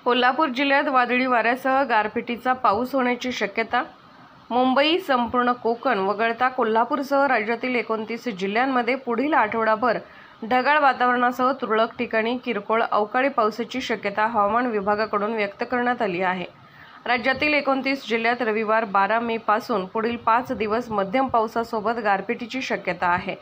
कोल्हापूर जिल्ह्यात वादळी वाऱ्यासह गारपिटीचा पाऊस होण्याची शक्यता। मुंबई, संपूर्ण कोकण वगळता कोल्हापूरसह राज्यातील 29 जिल्ह्यांमध्ये पुढील आठवडाभर ढगाळ वातावरणासह तुरळक ठिकाणी किरकोळ अवकाळी पावसाची शक्यता हवामान विभागाकडून व्यक्त करण्यात आली आहे। राज्यातील 29 जिल्ह्यात रविवार 12 मे पासून पुढील 5 दिवस मध्यम पावसासोबत गारपिटीची शक्यता आहे।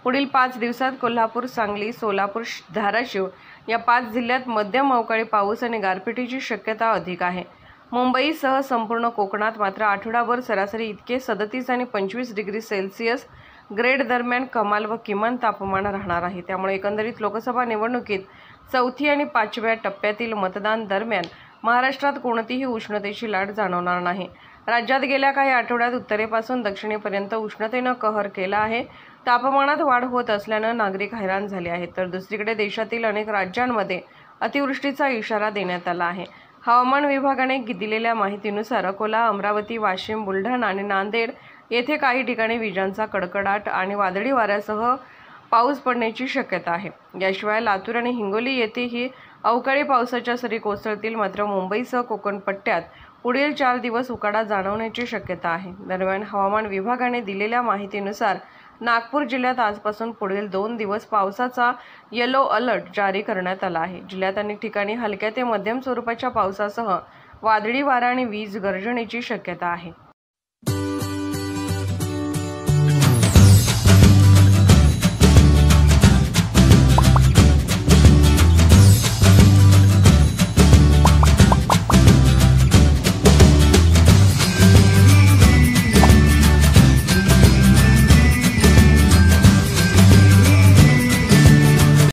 पुढील 5 दिवसात कोल्हापूर, सांगली, सोलापूर, धाराशिव या 5 जिल्ह्यात मध्यम अवकाळी पाऊस आणि गारपिटीची शक्यता अधिक आहे। मुंबईसह संपूर्ण कोकणात मात्र आठवडाभर सरासरी इतके 37 आणि 25 डिग्री सेल्सिअस ग्रेड दरम्यान कमाल व किमान तापमान राहणार आहे। त्यामुळे एकंदरीत लोकसभा निवडणुकीत 4थी आणि 5व्या टप्प्यातील मतदान दरम्यान महाराष्ट्रात कोणतीही उष्णतेची लाट जाणवणार नाही। राज्यात गेल्या काही आठवड्यात उत्तरेपासून दक्षिणेपर्यंत उष्णतेनं कहर केला आहे। तापमानात वाढ होत असल्यानं नागरिक हैराण झाले आहेत, तर दुसरीकडे देशातील अनेक राज्यांमध्ये अतिवृष्टीचा इशारा देण्यात आला आहे। हवामान विभागाने दिलेल्या माहितीनुसार अकोला, अमरावती, वाशिम, बुलढाणा आणि नांदेड येथे काही ठिकाणी विजांचा कडकडाट आणि वादळी वाऱ्यासह पाऊस पडण्याची शक्यता आहे। याशिवाय लातूर आणि हिंगोली येथेही अवकाळी पावसाच्या सरी कोसळतील। मात्र मुंबईसह कोकण पट्ट्यात पुढील 4 दिवस उकाडा जाणवण्याची शक्यता आहे। दरम्यान हवामान विभागाने दिलेल्या माहितीनुसार नागपूर जिल्ह्यात आजपासून पुढील 2 दिवस पावसाचा येलो अलर्ट जारी करण्यात आला आहे। जिल्ह्यात अनेक ठिकाणी हलक्या ते मध्यम स्वरूपाच्या पावसासह वादळी वारा आणि वीज गर्जनेची शक्यता आहे।